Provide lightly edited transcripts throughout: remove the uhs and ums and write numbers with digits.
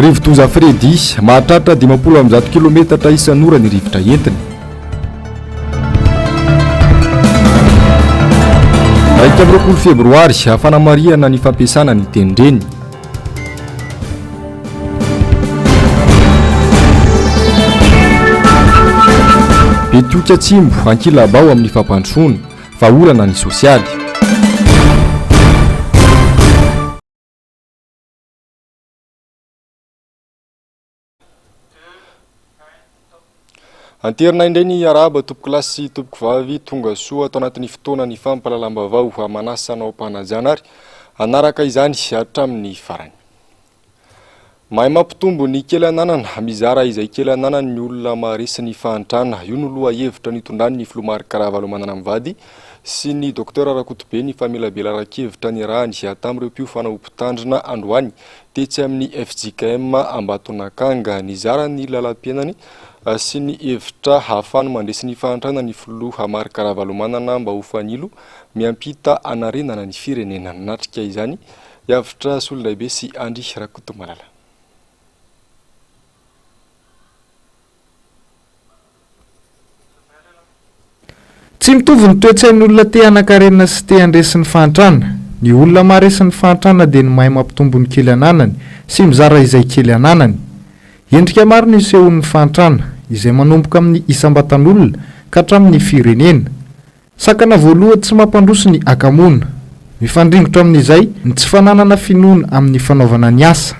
Rivotoza Fredy mahatratra 50 kilometatra isan'ora ny rivotra entiny. Raika 20 febroary hafanamariana ny fampiasana ny tenireny. Betioka Tsimbo ankilabao amin'ny fampandrosoana fa olana ny sosialy. Anterina indray ny araba tompoko lasy sy tompoko vavy tonga soa atao anatin'ny fotoana ny fampalalam-bavao manasa anao mpanajana ary anaraka izany hatramin'ny farany. Mahay mampitombo ny kely ananana mizara izay kely ananana ny olona maharesy ny fahantrana. Io no loha hevitra nitondrany ny Filomary Karavalomanana Mivady sy ny Dr Rakotobe ny Familabela Rakevitra ny rahany tamin'ireo mpiofana mpitandrina androany tetsy amin'ny FJKM Ambatonakanga. Nizara ny lalam-piainany sy ny hevitra hahafahany mandresy ny fahantrana ny Filomary Karavalomanana mba ho fanilo miampita anarenana ny firenena. Natrika izany hevitra solondraibe sy Andry Rakotomalala. Tsy mitovy ny toetsain'ny olona te hanankarena sy te handresy ny fahantrana. Ny olona maharesy ny fahantrana dia ny mahay mampitombo ny kely ananany sy mizara izay kely ananany. Endrika maro ny sehon'ny fahantrana izay manomboka amin'ny isam-batan'olona ka hatramin'ny firenena. Sakana voalohany tsy mampandroso ny akamoana. Mifandringotra amin'izay ny tsy fananana finoana amin'ny fanaovana ny asa.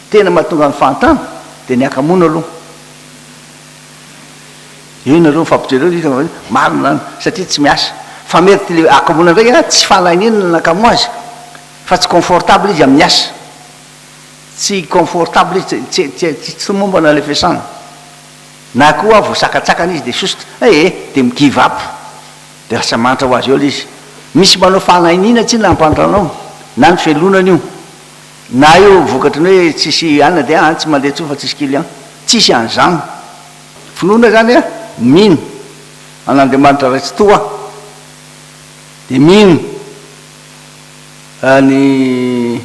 Tena mahatonga ny fahantrana dia ny akamoana aloha. Ino aloha fampijereo marina satria tsy miasa. Fa mety le akamoana ndray tsy fahalanina ny akamo azy fa tsy confortable izy amin'ny asa. Tsy confortable izy tsy mombana le fiasana. Na koa voasakatsakana izy dia sosotra dia mi-give up dia lasa mantra ho azy eo izy. Misy manao fahalanina tsy na ampandranao na ny felonana io na io vokatra ny hoe tsisy anina dia tsy mandeha tsofa tsisy kely any tsisy an'izany. Finoana zany mino an'Andriamanitra raitsy toa dia mino ny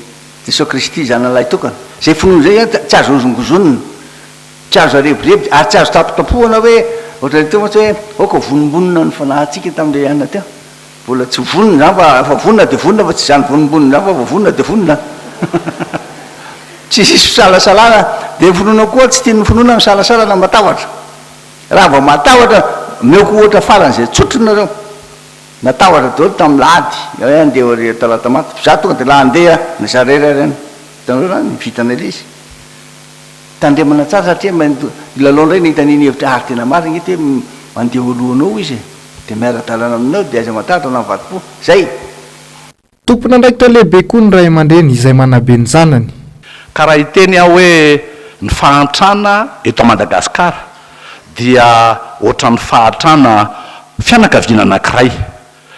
Jesosy Kristy zanalay tokana. Zay finoana zay tsy azo ozongozonina, tsy azo areborebotra ary tsy azo tapotapohana hoe ohatra teo ohatsy hoe aoka vonimbonina ny fanahintsika tamin'ilay anina teo. Mbola tsy vonina zany fa vonina dia vonina fa tsy zany vonimbonina zany fa vonina dia vonina. Tsy sisy fisalasalana dia finoana koa tsy tian'ny finoana misalasalana matahotra. Raha vao matahotra meoko ohatra faran'izay tsotrona natahotra daholo tamin'ny lahady andeha re talata maty za tonga dia laha andeha ny sarera reny hitanao vitana ilay izy tandremana tsara satria ilalao indray nitaniny hevitra ary tena marina ity hoe mandeha olohanao izy dia miara-dalana aminao dia aza matahotra na mivadi-po zay. Tompona andraikitra lehibe koa ny ray aman-dreny izay manabe ny zanany. Karaha iteny aho hoe ny fahantrana eto Madagasikara dia ohatran'ny fahantrana fianakaviana anankiray.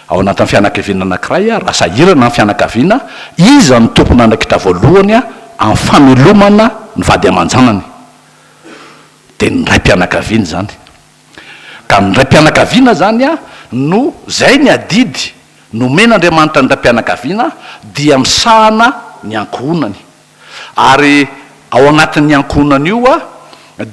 Ao anatin'ny fianakaviana anankiray raha sahirana ny fianakaviana, iza ny tompona andraikitra voalohany amin'ny famelomana ny vady aman-janany dia ny raim-pianakaviana zany. Ka ny raim-pianakaviana zany no zay ny adidy nomen'Andriamanitra ny raim-pianakaviana dia misahana ny ankohonany. Ary ao anatin'ny ankohonany io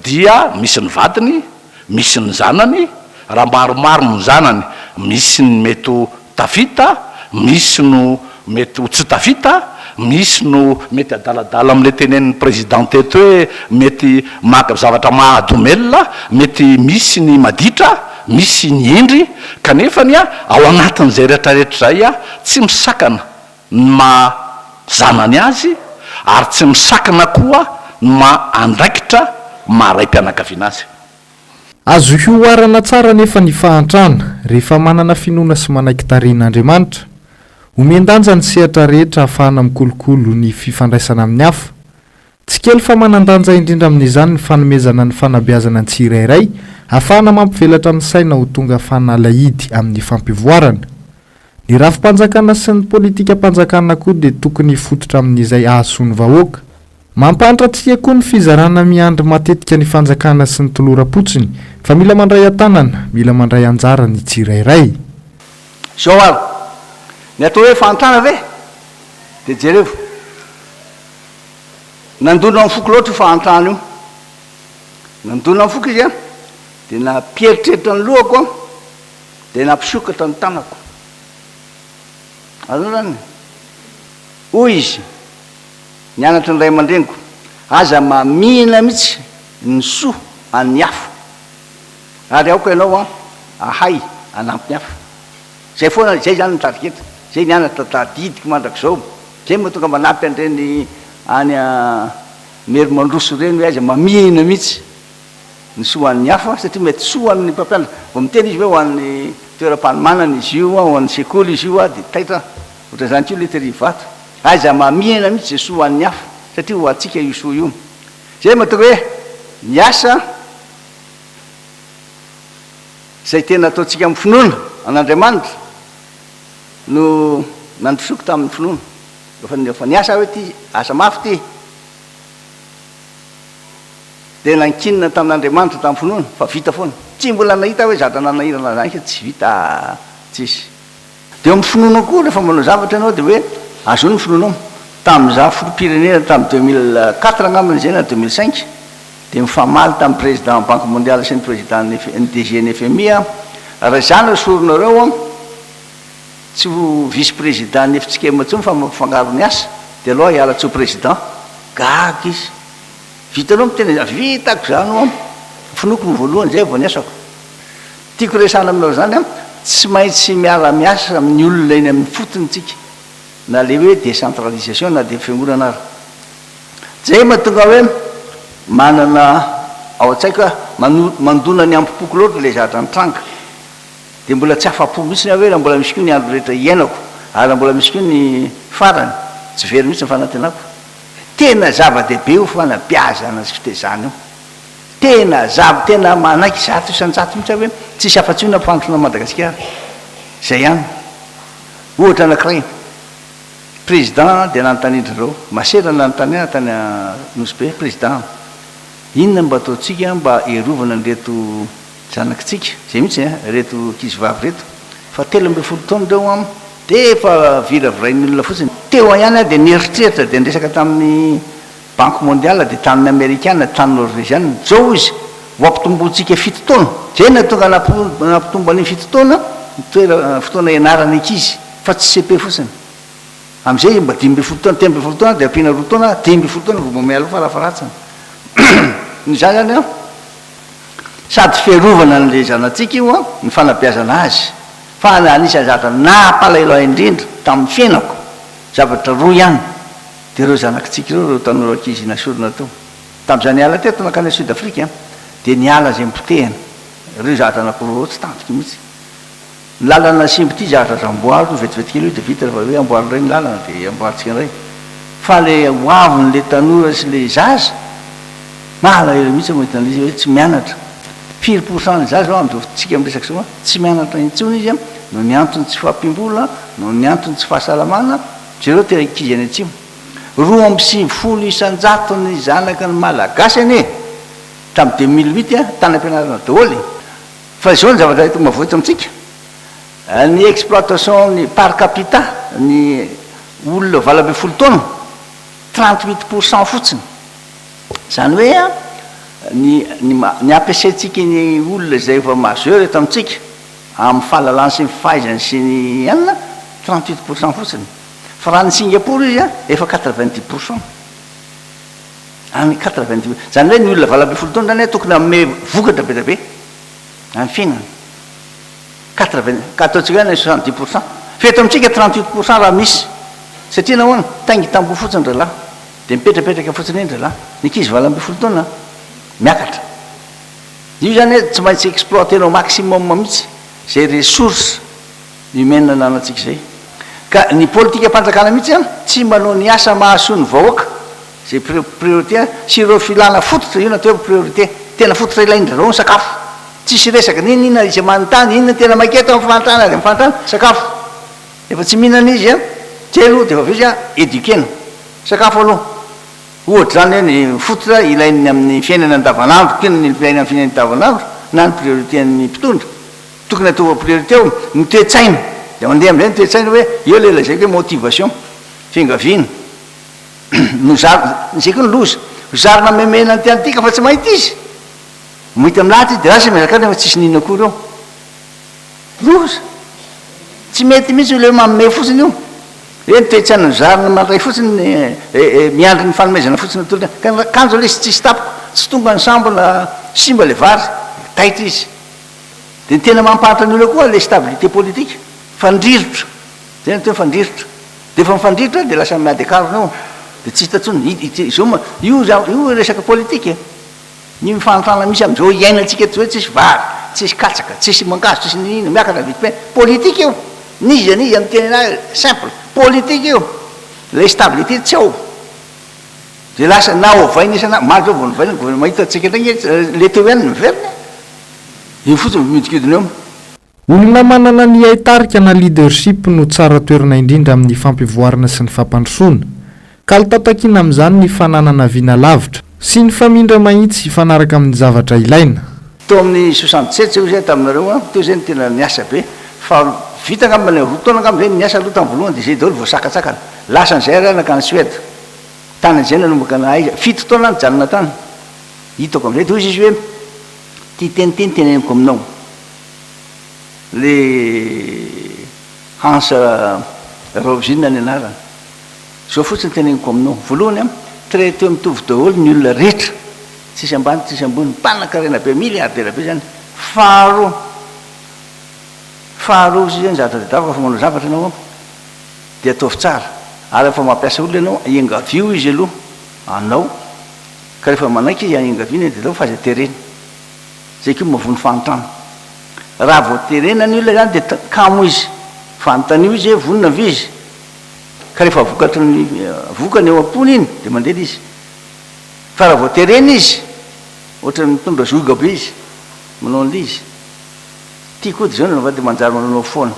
dia misy ny vadiny, misy ny zanany. Raha maromaro ny zanany, misy ny mety ho tafita, misy no mety ho tsy tafita, misy no mety adaladala amin'ilay tenen'ny président teto hoe mety maka zavatra mahadomelona, mety misy ny maditra, misy ny endry. Kanefany ao anatin'izay rehetrarehetra zay tsy misakana ny mahazanany azy ary tsy misakana koa ny mahandraikitra maharay-pianakaviana azy. Azo hioarana tsara nefa ny fahantrana rehefa manana finoana sy manaiky tarian'Andriamanitra. Omendanja ny sehatra rehetra ahafahana mikolokolo ny fifandraisana amin'ny hafa. Tsy kely fa manandanja indrindra amin'izany ny fanomezana ny fanabeazana ny tsirairay ahafahana mampivelatra amin'ny saina ho tonga fanalahidy amin'ny fampivoarana. Ny rafim-panjakana sy ny politika mpanjakana koa dia tokony fototra amin'izay ahasoany vahoaka. Mampahantatra tsika koa ny fizarana miandry matetika ny fanjakana sy ny toloram-potsiny fa mila mandray an-tanana, mila mandray anjara ny tsirairay. Zao ary ny atao hoe fahantrana ve dia jereo nandona amin'ny foko loatra io fahantrano io nandona amin'ny foko izy a dia nampieritreritra ny lohako a dia nampisokatra ny tanako azao zany hoy izy nianatra ny ray aman-dreniko aza mamihina mihitsy ny soa any hafa ary aoka ianao a ahay anampy ny hafa zay foana zay zany mitariketra zay nianatra tadidiky mandrak'izao zay moa tonga manampy an'ireny any mery mandroso reny hoe aza mamihina mihitsy ny soa an'ny hafa satria mety soa amin'ny mpampianatra vo miteny izy hoe ho an'ny toeram-panomanana izy io a ho an'ny sekoly izy io a dia taitra ohatra zany tio letery vato aza mamihina mihitsy zay soa an'ny hafa satria ho atsika io soa io zay mahatonga hoe miasa zay tena ataontsika amin'ny finoana an'Andriamanitra no nandrosoky tamin'ny finoana fa niasa hoe ty asa mafy ty dia nankinina tamin'Andriamanitra tamin'ny finoana fa vita foana tsy mbola nahita hoe zatra nanahirana zany ka tsy vita tsisy dia amin'ny finoana koa rehefa manao zavatra ianao dia hoe azo ny finoanao tamin'iza filopirenena tamin'ny 2004 angambany zay na 2005 dia mifamaly tamin'ny président banque mondiale sy ny président DG ny FMI a raha zany soronareo a tsy ho vice président ny efitsikema tso fa mampifangaro ny asa dia aloha hiala tsy ho président gaga izy vitanao mitena vitako zany a finoko ny voalohany zay vao ny asako tiako resana aminao zany a tsy maintsy miara-miasa amin'ny olona eny amin'ny fotony tsika na le hoe décentralisation na dia fiangonana ary zay mahatonga hoe manana ao an-tsaiko a mandona ny ampopoko loatra le zatra nitranga dia mbola tsy afa-po mihitsy ny hoe raha mbola misy koa ny andro rehetra iainako ary raha mbola misy koa ny farany tsy very mihitsy ny fanantenako tena zava-dehibe io fanabeazana sy fitezana io tena tena manaiky zato isan-jato mihitsy hoe tsisy afa-tsy na mpantrona Madagasikara zay ihany ohatra anankiray président dia nanontaniana reo masera nanontaniana tany nosbe président inona mba ataontsika mba erovana nyreto zanakitsika zay mihitsy reto kizivavy reto fa 13 taona reo am dia efa viravirain'ny olona fotsiny teo ihany a dia nieritreritra dia niresaka tamin'ny banque mondiale dia tamin'ny amérikana tany norvégiane zao izy ho ampitombotsika 7 taona zay na tonga nampitombo an'iny 7 taona toera fotoana ianarana ankizy fa tsy CP fotsiny am'izay mba 12 taona 12 taona dia ampiana 2 taona 12 taona vo mamay aloha farafaratsiny ny zany zany a sady fiarovana n'le zanatsika io a ny fanabeazana azy fa anisan'ny zavatra nampalailoa indrindra tamin'ny fiainako zavatra roa ihany dia reo zanakitsika reo tanora ankizy nasorona teo tamin'izany niala teto nakany Sud Afrique dia niala zay mipotehana reo zavatra anakoroa tsy tanjika mihitsy ny lalana simbo ty zavatra zamboaro vetivety kely io dia vita rehefa hoe amboaro ray ny lalana dia amboarontsika ray fa le hoaviny le tanora sy le zaza mahalahelo mihitsy mahita an'izy hoe tsy mianatra 4% ny zaza amin'izao tsika miresaka zao tsy mianatra intsony izy a no miantony tsy fampimbola no miantony tsy fahasalamana zereo tena ankizy any atsimo 2.50 isan-jatony zanaka ny malagasy ane tamin'ny 2008 a tany ampianarana daholo fa zao ny zavatra eto mavoito amintsika ny exploitation ny par capita ny olona 20 taona 38% fotsiny zany hoe a ny ampiasaintsika ny olona zay efa majeur eto amintsika amin'ny fahalalany sy ny fahaizany sy ny anina 38% fotsiny fa raha ny Singapour izy a efa 90% any 90 zany hoe ny olona 20 taona zany tokony ame vokatra be tabe amin'ny fiainana 80 ka ataontsika hoe 70% feto amintsika 38% raha misy satria nahoana taingy tambo fotsiny ralahy dia mipetrapetraka fotsiny eny ralahy ny ankizy 20 taona miakatra io zany hoe tsy maintsy exploitenao maximum mihitsy zay ressource humaine nanantsika zay ka ny politika mpanjakana mihitsy a tsy manao ny asa mahasoa ny vahoaka zay priorité sy ireo filana fototra io natao hoe priorité tena fototra ilaindra reo ny sakafo tsisy resaka ninona izy manontany inona tena maketo amin'ny fantrana dia mifantrana sakafo efa tsy mihinana izy a tsy aloha dia efa izy a éduquena sakafo aloha ohatra zany hoe ny fototra ilainy amin'ny fiainana andavanandro kena ny ilaina amin'ny fiainana andavanandro na ny priorité ny mpitondra tokony atao priorité o ny toe-tsaina dia mandeha amin'izay ny toe-tsaina hoe eo le lazay hoe motivation fingaviana zay koa nyloza zarina memena ny tianytika fa tsy mahita izy mahita amilahatra izy de lasa miaraka nefa tsisy nina akory eo loza tsy mety mihitsy le maome fotsiny io e nitoetsana ny zarina maray fotsiny miandry ny fanomezana fotsiny kanjo le izy tsisy tapoko tsy tonga ny sambola simba le vary taitra izy de ny tena mampahatra ny olo koa le stabilité politique fandrirotra zay ny toe fandrirotra de fa mifandrirotra de lasa miady akarona eo de tsy hitatsony io resaka politique ny mifantrana misy am'izao iainantsika eto zao tsisy vary tsisy katsaka tsisy mangazo tsisy nina miakatra vitipe politique io nizy anizy amy teny anazy simple politique io le stabilité tsy ao de lasa na ovainy isana maro zao vonovaina gouvernement hitatsika ndragny le teo ihany miverina io fotsiny midikidiny eo olona manana ny aitarika na leadership no tsara toerana indrindra amin'ny fampivoarana sy ny fampandrosoana ka litatakina amin'izany ny fananana viana lavitra sy ny famindra mahitsy hifanaraka amin'ny zavatra ilaina teo amin'ny 67 zay zay taminareo teo zay ny tena niasa be fa vita ngambany roa taona ngamba zay niasa aloha tamin'ny voalohany de zay daholo voasakatsakana lasa n'izay ranaka ny Suède tany zay nanomboka na aiza fito taona nijanona tany hitako am'izay de izy hoe ty teniteny teneniko aminao le Hans Rosine ny anarany zao fotsiny teneniko aminao voalohany traité mitovy daholo ny olona rehetra tsisy ambany tsisy ambony mpanakarena be milliardaire be zany faharoa izy zany zavatra dadavaka fa manao zavatra anao de ataovy tsara ary rehefa mampiasa olona ianao engavio izy aloha anao ka rehefa manaiky izy engaviony de atao fa aza terena zay keo mavony fanontany raha vao terena ny olona zany de kamo izy fanontanio izy vonona vi izy ka rehefa vokatry ny vokany eo ampony iny de mandeha izy fa raha vao terena izy ohatra mitondra zoga be izy manao an'le izy tia koa dy zao nava de manjary mananao foana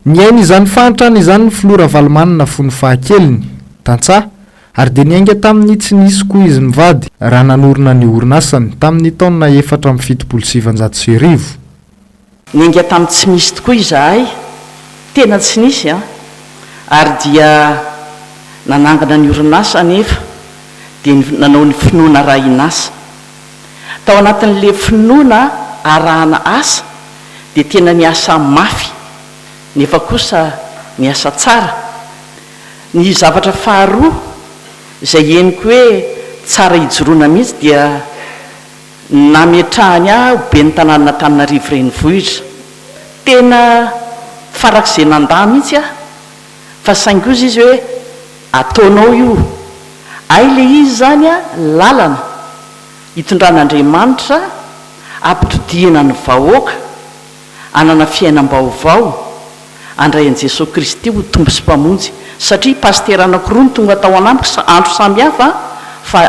ny ainy izany fantrany izany ny filora valomanina fony fahakeliny tantsaha ary de niainga tamin'ny tsy nisy koa izy mivady raha nanorona ny orinasany tamin'ny taona 470 niainga tamin'ny tsy misy tokoa izahay tena tsy nisy ary dia nanangana ny orinasa nefa de nanao ny finoana raha inasa tao anatin'le finoana arahana asa de tena niasa mafy nefa kosa niasa tsara ny zavatra faharoa izay eniko hoe tsara hijoroana mihitsy dia nametrahany be ny tanàna Antananarivo renivohitra tena farak'izay nandà mihitsy fa saingy kosa izy hoe ataonao io ay le izy zany lalana hitondran'Andriamanitra ampitodiana ny vahoaka anana fiainam-baovao andray an'i Jesosy Kristy ho tombo sy mpamonjy satria paster anankiroa ny tonga tao anamiko andro samihafa fa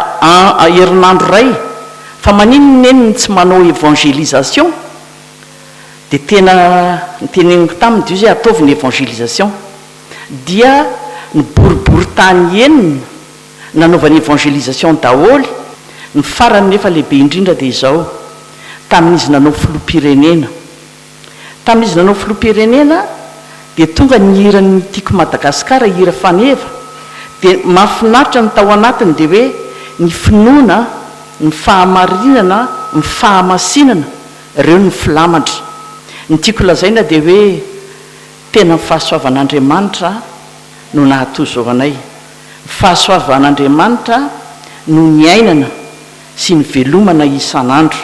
herinandro ray fa manino neniny tsy manao évangélisation de tena nyteneniko taminy dio zay ataovy ny évangélisation dia ny boribory tany enina nanaovany évangélisation daholy ny farany nefa lehibe indrindra de izao tamin'izy nanao filoham-pirenena tamin'izy nanao filoham-pirenena de tonga ny hirany tiako Madagasikara hira faneva de mahafinaritra ny tao anatiny de hoe ny finoana ny fahamarinana ny fahamasinana ireo ny filamatra ny tiako lazaina de hoe tena ny fahasoavan'Andriamanitra no nahatozo anay fahasoavan'Andriamanitra no ny ainana sy ny velomana isan'andro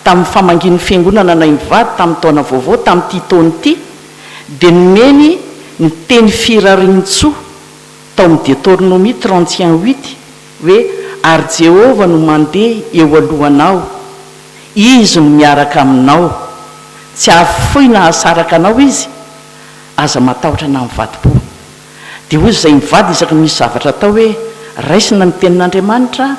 tamin'ny famanginy fiangonana nay mivady tamin'ny taona vaovao tamin'ity taony ity de nomeny ny teny firarignitsoa tao amin'ny Deutéronomie 31:8 hoe ary Jehova no mandeha eo alohanao izy no miaraka aminao tsy afoy na hasaraka anao izy aza matahotra na mivadi-po de hoy izay mivady isaky misy zavatra atao hoe raisina ny tenin'Andriamanitra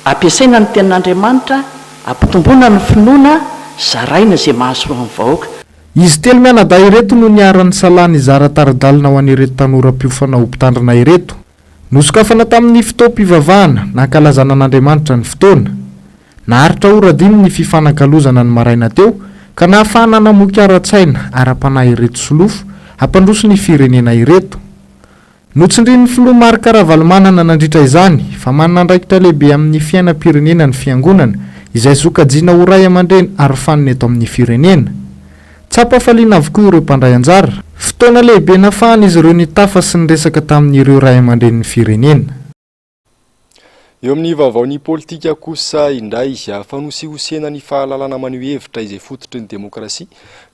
ampiasaina ny tenin'Andriamanitra ampitomboana ny finoana zaraina zay mahasoa amin'ny vahoaka izy telo mianada ireto no niaran'ny salany zara-taradalina ho an'ireto tanora-piofana ho mpitandrina ireto nosokafana tamin'ny fotoam-pivavahana nankalazana an'Andriamanitra ny fotoana naharitra oradiny ny fifanakalozana ny maraina teo ka nahafahana namoky ara-tsaina ara-panahy ireto solofo hampandroso ny firenena ireto notsindrin'ny filoha Marc Ravalomanana nandritra izany fa manana andraikitra lehibe amin'ny fiainam-pirenena ny fiangonana izay zokajiana ho ray aman-dreny ary faniny eto amin'ny firenena. Tsapafaliana avokoa ireo mpandray anjara. Fotoana lehibe nafahan'izy ireo nitafa sy ny resaka tamin'ireo ray aman-dreny ny firenena. Eo amin'ny vaovaon'ny politika kosa indray fanosihosena ny fahalalana maneho hevitra izay fototry ny demokrasia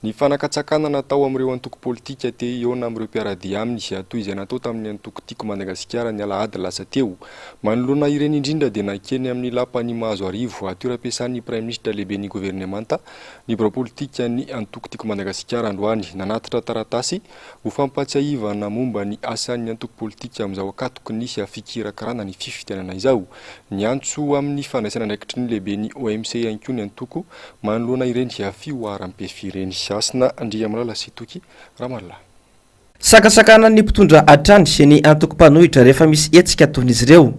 ny fanakatsakana natao amin'ireo antoko politika te iona amin'ireo mpiaradia aminy toy izay natao tamin'ny antoko tiako Madagasikara ny alahady lasa teo. Manoloana ireny indrindra dia nakeny amin'ny lapany mahazo arivo toeram-piasan'ny Prime Ministre lehiben'ny gouvernemanta ny biro politika ny antoko tiako Madagasikara androany nanatitra taratasy ho fampatsiahivana momba ny asan'ny antoko politika amin'izao akatoky ny fikirakarana ny fifidianana izao. Ny antso amin'ny fandraisana andraikitry ny lehiben'ny OMC ihany koa ny antoko manoloana ireny fioaram-pefireny Asina Andriamalala Sitoky Ramallah. Sakasakana ny mpitondra atrany sy ny antoko-panohitra rehefa misy hetsika toin'izy ireo.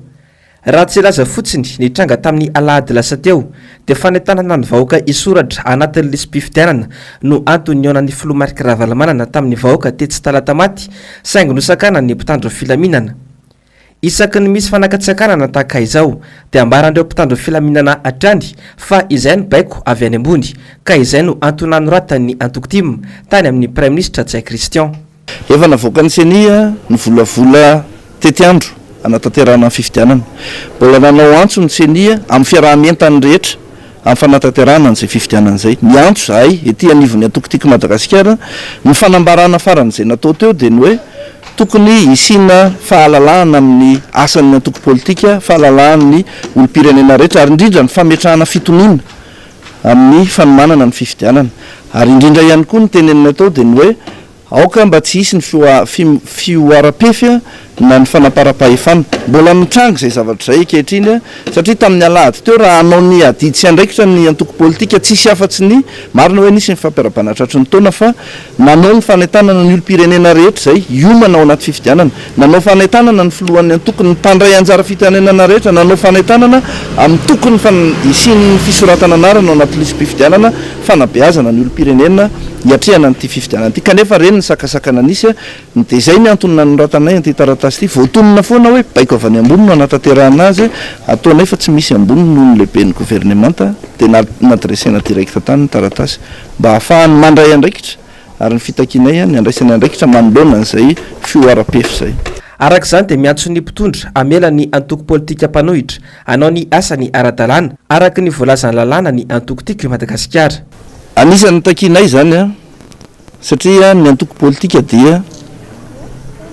Raha tsy laza fotsiny ny tranga tamin'ny alahady lasa teo dia fanentanana ny vahoaka isoratra anatin'ny lisam-pifidianana no antony onan'ny filoha Marc Ravalomanana tamin'ny vahoaka tetsy talata maty saingy nosakana ny mpitandro filaminana. Isaky ny misy fanakatsakana tahaka izao dia ambaran'ireo mpitandro filaminana atrany fa izay no baiko avy any ambony ka izay no antony anoratany antoko tim tany amin'ny Prime Ministre Tsay Christian. Efa navoaka ny senia ny volavola tety andro anatanterahana ny fifidianana. Mbola nanao antso ny senia amin'ny fiarahamientany rehetra amin'ny fanatanterahana an'izay fifidianana izay. Ny antso zahay ety anivon'ny antoko tiako Madagasikara ny fanambarana faran'izay natao teo dia ny hoe tokony isina fahalalahana amin'ny asan'ny antoko politika, fahalalan'ny olom-pirenena rehetra ary indrindra ny fametrahana fitonina amin'ny fanomanana ny fifidianana. Ary indrindra ihany koa ny tenenina atao dia ny hoe aoka mba tsy hisy ny fioaram-pefy na ny fanaparam-pahefana. Mbola mitranga izay zavatra izay ankehitriny satria tamin'ny alahady teo raha anao ny adidy sy andraikitra ny antoko politika tsisy afa-tsy ny marina hoe nisy ny fampiara-pana tratry ny taona fa nanao ny fanentanana ny olo-pirenena rehetra izay iomana ao anaty fifidianana, nanao fanentanana ny filohan'ny antoko ny mpandray anjara fitenenana rehetra, nanao fanentanana amin'ny tokony isin'ny fisoratana anarana ao anaty lisam-pifidianana fanabeazana ny olo-pirenena hiatrehana n'ity fifidianana ity. Kanefa reny ny sakasakana nisy dia izay ny antony nanoratanay an'ity taratasy ity voatonona foana hoe baiko avy any ambony no anatanterahana azy ataonay fa tsy misy ambony noho ny lehiben'ny gouvernemanta dia nadresena direct tany ny taratasy mba ahafahany mandray andraikitra ary ny fitakinay ny andraisany andraikitra manoloana an'izay fioaram-pefy izay. Araka izany dia miantso ny mpitondra amela ny antoko politika mpanohitra anao ny asany ara-dalàna araka ny voalazany lalàna ny antoko tiako Madagasikara. Anisan'ny takinay zany satria ny antoko politika dia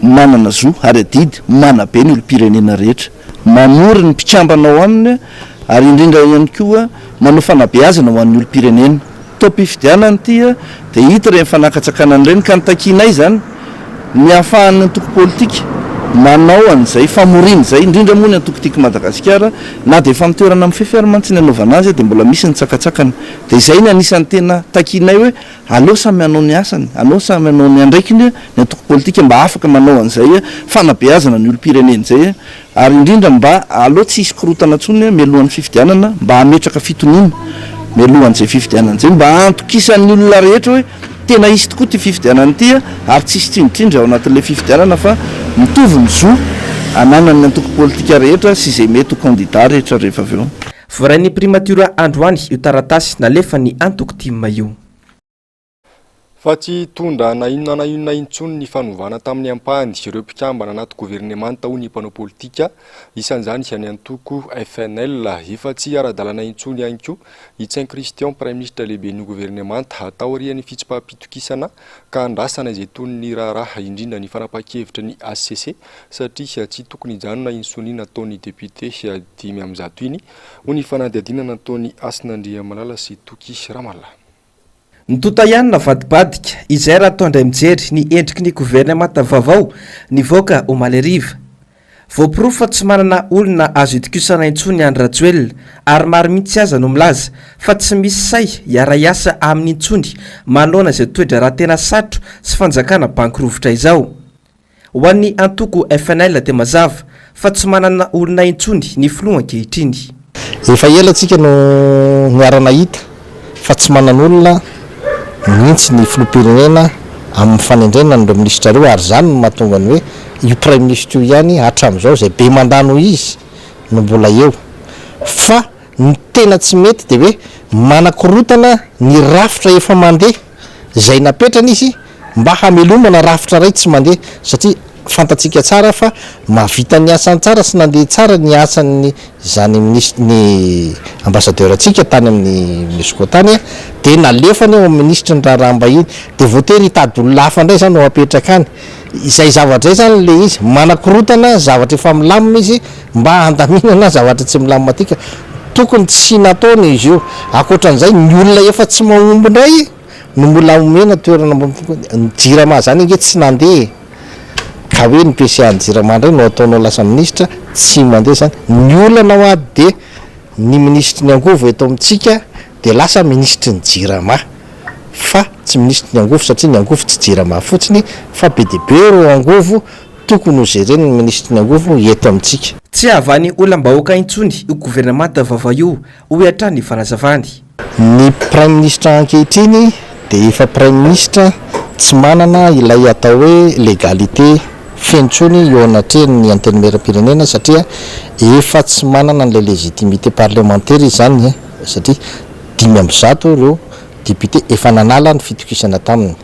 manana zo ary adidy manabe ny olo-pirenena rehetra, manoro ny mpitsambanao aminy ary indrindra ihany koa manao fanabeazana ho an'ny olo-pirenena. Toam-pifidianana ity dia hita ireny fanakatsakana ireny ka ny takinay zany ny ahafahan'ny antoko politika manao an'izay famorina izay indrindra moa ny antoko tiako Madagasikara na dia efa mitoerana amin'ny fifiaramantsy ny anaovana azy dia mbola misy ny tsakatsakana. Dia izay ny anisan'ny tena takinay hoe aleo samy hanao ny asany, aleo samy hanao ny andraikiny ny antoko politika mba afaka manao an'izay fanabeazana ny olo-pirenena izay ary indrindra mba aleo tsy hisy korotana intsony mialohan'ny fifidianana mba hametraka fitonina mialohan'izay fifidianana izay mba antokisan'ny olona rehetra hoe tena isy tokoa ty fifidianana ity ary tsy hisy trindrindra ao anatin'ilay fifidianana fa mitovy ny zo ananany antoko politika rehetra sy izay mety ho candidat rehetra rehefa avy eo. Vorain'ny primatura androany io taratasy nalefa ny antoko tim io. Fa tsy tondra na inona intsony ny fanovana tamin'ny ampahany ireo mpikambana anaty gouvernemanta ho ny mpanao politika isan'izany izany antoko FNL efa tsy ara-dalàna intsony ihany koa i Tsay Christian Prime Ministre lehiben'ny gouvernemanta atao arian'ny fitsipaham-pitokisana ka andrasana izay toy ny raharaha indrindra ny fanapa-kevitra ny ACC satria tsy tokony hijanona intsony nataon'ny député 5 iny ho ny fanadihadina nataon'ny Asina Andriamalala sy Toky Ramallah. Nitota ihany navadibadika izay raha atao indray mijery ny endriky ny gouvernemanta vaovao nivoaka omaly ariva. Voapirofo fa tsy manana olona azo itokisana intsony Andry Rajoelina ary maro mihitsy aza no milaza fa tsy misy say hiara-iasa amin'ny intsony manoloana izay toedra raha tena satro sy fanjakana bankirovitra izao. Ho an'ny antoko FNL dia mazava fa tsy manana olona intsony ny filoha ankehitriny. Efa ela tsika no niarana hita fa tsy manana olona mihitsy ny filoham-pirenena amin'ny fanendrena nireo ministra reo ary zany no mahatonga ny hoe io prime ministre io ihany hatram'izao zay be mandano izy no mbola eo fa ny tena tsy mety de hoe manakorotana ny rafitra efa mandeha zay napetrana izy mba hamelomana rafitra ray tsy mandeha satria fantatsika tsara fa mahavita ny asany tsara sy nandeha tsara ny asany zany ny ambassadeur atsika tany amin'ny UNESCO tany de nalefany ao amin'ny ministre ny raharaham-bahiny de voatery hitady olona hafa indray zany no apetraka any izay zavatra zay zany le izy manakorotana zavatra efa milamina izy mba handaminana zavatra tsy milamina atika tokony tsy nataony izy io akoatran'izay ny olona efa tsy mahomby indray no mbola omena toerana ny jirama zany inge tsy nandeha ka hoe ny PCA ny jirama indray no ataonao lasa ministra tsy mandeha zany ny olana ao aby de ny ministre ny angovo eto amintsika de lasa ministre ny jirama fa tsy ministre ny angovo satria ny angovo tsy jirama fotsiny fa be deabe ro angovo tokony ho géreny ny ministre ny angovo eto amintsika tsy havany olam-bahoaka intsony io gouvernemanta vaovao io ho hatrany fanazavany ny prime ministre ankehitriny de efa prime ministre tsy manana ilay atao hoe légalité fentsony eo anatreny ny antenimera-pirenena satria efa tsy manana n'lay légitimité parlementaire zany satria 5% reo député efa nanala ny fitokisana taminy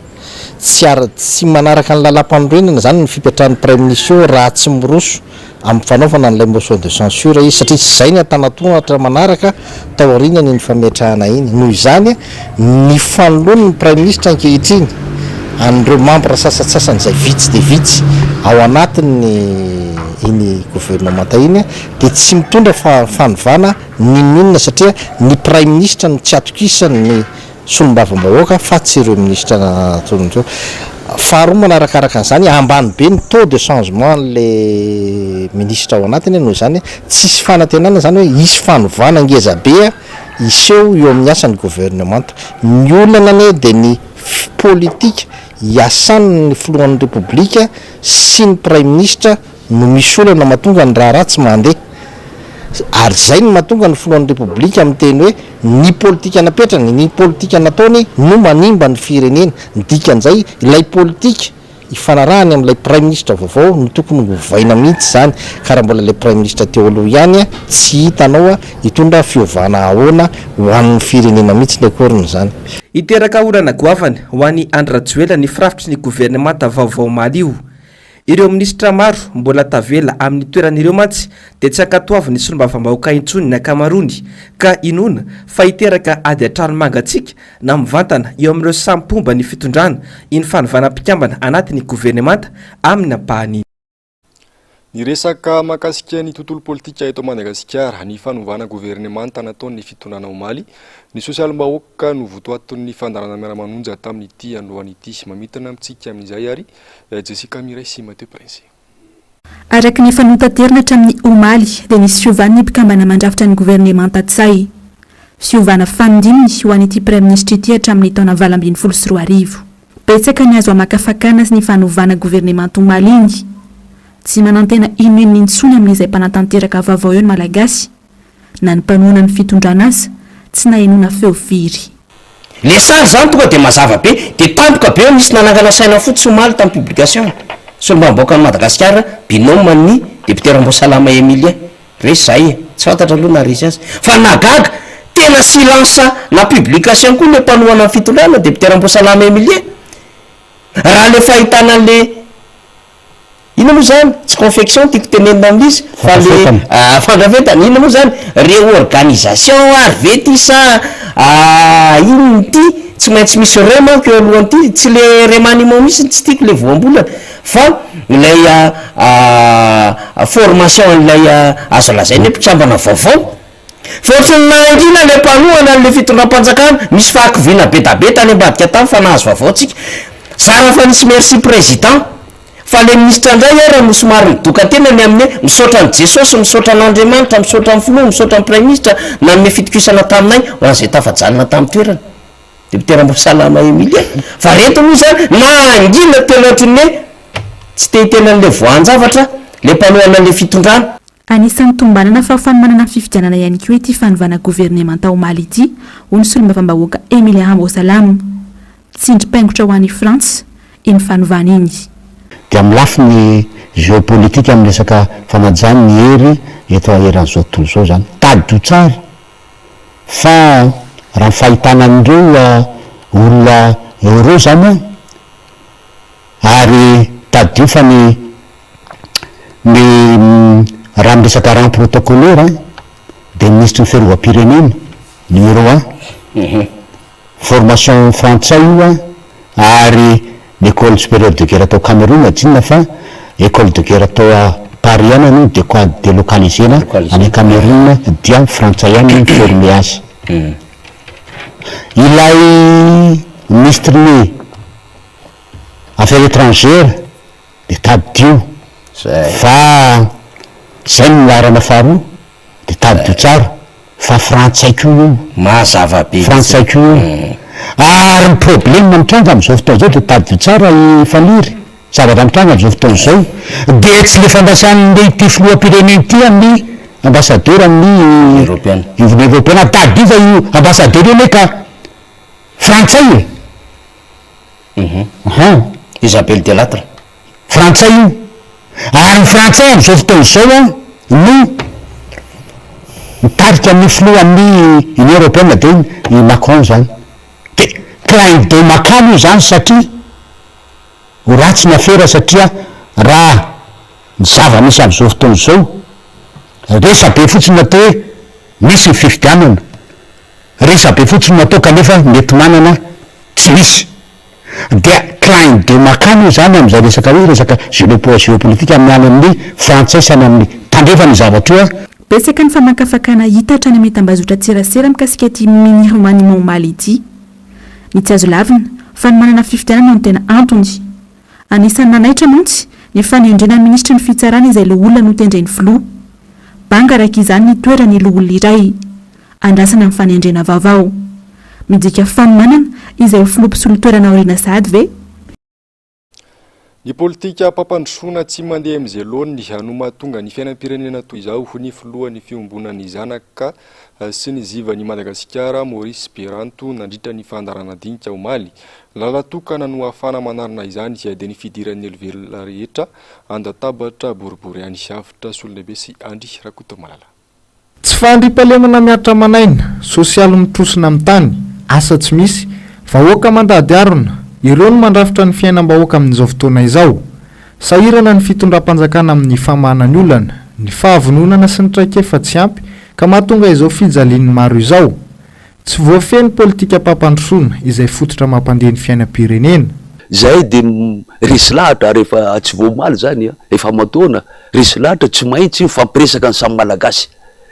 tsy manaraka ny lalam-panorenana zany ny fipetrahan'ny prime ministre raha tsy miroso amin'ny fanaovana n'lay motion de censure izy satria zay ny atanatohatra manaraka tao aorianany ny fametrahana iny noho izany ny fanoloany ny prime ministre ankehitriny an'ireo membre sasatsasany zay vitsy de vitsy ao anatiny iny gouvernementa iny de tsy mitondra fanovana ninonina satria ny prime ministre no tsy atokisany ny solombavam-bahoaka fa tsy ireo ministre natonandreo faharoa manarakaraka an'izany ambany be ny taux de changement le ministre ao anatiny noho zany tsisy fanantenana zany hoe isy fanovana ngezabea iseho eo amin'ny asan'ny gouvernementa ny olana ane de ny politique iasan'ny filohan'ny republika sy ny prime ministre no misy olana mahatonga ny raha ratsy mandeha ary zay ny mahatonga ny filohan'ny republika amin'ny teny hoe ny politika napetrany ny politika nataony no manimba ny firenena dikan'izay ilay politika ifanarahany amin'ilay prime ministre vaovao no tokony hovaina mihitsy zany ka raha mbola ilay prime ministre teo aloha ihany tsy hitanao hitondra fiovana ahoana ho an'ny firenena mihitsy ny akoriny zany hiteraka orana goavana ho an'ny andrajoela ny firafitry ny gouvernemanta vaovao maly io ireo ministra maro mbola tavela amin'ny toeran'ireo mantsy de tsy akatoavy ny solombavam-bahoaka intsony ny akamarony ka inona fa hiteraka ady atrano mangatsika na mivantana eo amin'ireo sampomba ny fitondrana iny fanovana-pikambana anatin'ny gouvernemanta amin'ny ampahany ny resaka mahakasika ny tontolo politika eto Madagasikara ny fanovana gouvernemanta nataon'ny fitondrana omaly ny sosialim-bahoaka no votoaton'ny fandarana miara-manonja tamin'ity androan'ity mamitana amintsika amin'izay ary Jessica Miray sy Mathieu Prince araka ny fanotanterana hatramin'ny omaly dia nisy fiovana ny mpikambana mandrafitra ny gouvernemanta tsay fiovana fanindiminy ho an'ity prime ministre ity hatramin'ny taona 2024 betsaka ny azo amakafakana sy ny fanovana gouvernemanta omaly iny tsy manantena inon'ny intsony amin'izay mpanatanteraka vaovao eo ny malagasy na ny mpanoana ny fitondrana azy tsy nahenona feo firy le sary zany tonga de mazava be de tampoka be misy nanangana saina fotsy omaly tamin'ny publication solombavam-bahoaka ny Madagasikara binôme ny député Rambosalama Emilien resy zay tsy fantatra aloha na resy azy fa nagaga tena silence na publication koa le mpanoana ny fitondrana député Rambosalama Emilien raha le fahitana le ina moa zany tsy confection tiako tenenina amin'izy fa le fandrafetana ina moa zany réorganisation arvety sa ino ty tsy maintsy misy re manko eo alohan'ity tsy le remaniement misy tsy tiako le voambolana fa ilay formation ilay azo lazainy mpitsambana vaovao fotrina le mpanoana le fitondram-panjakana misy fahakovina betabeta any ambadika tany fa nahazo vaovao tsika zara fa nisy merci président fa le ministre ndray raha no somary midoka tena ny amin'ny misaotra ny Jesosy misaotra n'Andriamanitra misaotra ny filoha misaotra ny prime ministre na amin'ny fitokisana taminay ho an'izay tafajanona tamin'ny toerana député Rambosalama Emilien fa reto moa zany na angina tena ohatrin'ny tsy tena le voan-javatra le mpanoana le fitondrana anisan'ny tombanana fa fanomanana fifidianana ihany koa ity fanovana gouvernemanta omaly ity ho ny solombavam-bahoaka Emilien Rambosalama tsindry paingotra ho an'i France iny fanovana iny. Dia amin'ny lafiny géopolitika amin'ny resaka fanajany ny hery eto aheran'izao tontolo zao zany tady ho tsara fa raha fahitanan'ireo olona euro zany ary tady io fa ny raha miresaka rang protocolaire de ministre ny fiarovam-pirenena ny euro formation frantsay io ary l'école supérieure de guerre atao Cameroun adinina fa école de guerre atao Paris any no de quoi délocalisena any Cameroun dia frantsay any formé azy. Ilay ministre ny affaires étrangères de tady io fa zay no miarana faharoa de tady io tsara fa frantsay ko io mazava be frantsay ko io ary ny problème mitranga am'izao fotoana zao de tady io tsara ifaliry zavatra mitranga am'izao fotoana zao de tsy le fandraisan'le ity filoham-pireneny ity amin'ny ambassadeur amin'ny européenne union européenne tady io fa io ambassadeur io ne ka frantsay Isabelle Delattre frantsay io ary ny frantsay am'izao fotoana zao no mitarika amin'ny filoha amin'ny union européenne de i Macron zany de clin de makany io zany satria ho ratsy ny affaire satria raha ny zava-misy am'izao fotoana zao resabe fotsiny natao hoe misy ny fifidianana resabe fotsiny natao kanefa mety manana tsy misy dia clin de makany io zany am'izay resaka hoe resaka géopolitique amin'ny any amin'ny frantsay sany amin'ny tandrefa ny zavatra io betsaka ny famakafakana hita hatrany mety ambazotra tserasera mikasika ty mini remaniement omaly ity ny tsy azo lavina fa ny manana fifidianana no tena antony anisan'ny nanaitra montsy ny fanendrena ministra ny fitsarana izay le olona no tendreny filoha banga raiky izany ny toerany lo olona iray andrasana amin'ny fanendrena vaovao midika fanomanana izay ho filoha-pisolo toerana aoriana sady ve ny politika mpampandrosoana tsy mandeha amin'izay loany ny hanomatonga ny fiainam-pirenena toy izao ho ny filohan'ny fiombonany zanaka sy ny zivany Madagasikara Maurice Beranto nandritra ny fandarana dinika omaly lalatokana no afana manarina izany izay dia ny fidiran'ny elvelona rehetra andatabatra boribory any avitra solondehibe sy andry Rakotomalala tsy fandriam-pahalemana miaritra manaina sosialy mitrosina amin'ny tany asa tsy misy vahoaka mandady arona ireo no mandrafitra ny fiainam-bahoaka amin'izao fotoana izao sahirana ny fitondram-panjakana amin'ny famahanany olana ny fahavononana sy ny traikefa tsy ampy ka mahatonga izao fijalian'ny maro izao tsy voafeny politika mpampandrosoana izay fototra mampandeha ny fiainam-pirenena zay de resy lahatra rehefa tsy voamaly zany efa matoana resy lahatra tsy maintsy mifampiresaka ny samy malagasy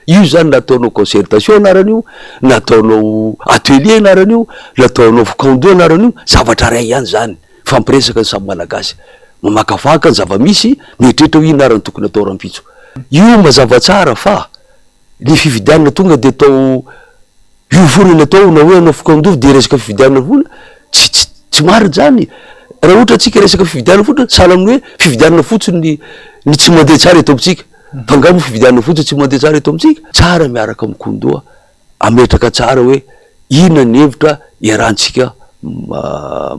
io zany nataonao concertation anaran'io nataonao atelier anaran'io nataonao fokando anaran'io zavatra ray ihany zany fampiresaka ny samy malagasy mamakafaka ny zava-misy mieritreritra hoe inarany tokony atao rampitso io mazava tsara fa ny fifidianana tonga de atao io vonany atao na hoe anao fokandovy de resaka fifidianana vona tsy mariny zany raha ohatra atsika resaka fifidianana fotsiny sahala amin'ny hoe fifidianana fotsiny ny tsy mandeha tsara eto amitsika fangamo fifidianana fotsiny tsy mandeha tsara eto amitsika tsara miaraka mikondoa ametraka tsara hoe ina ny hevitra iarahantsika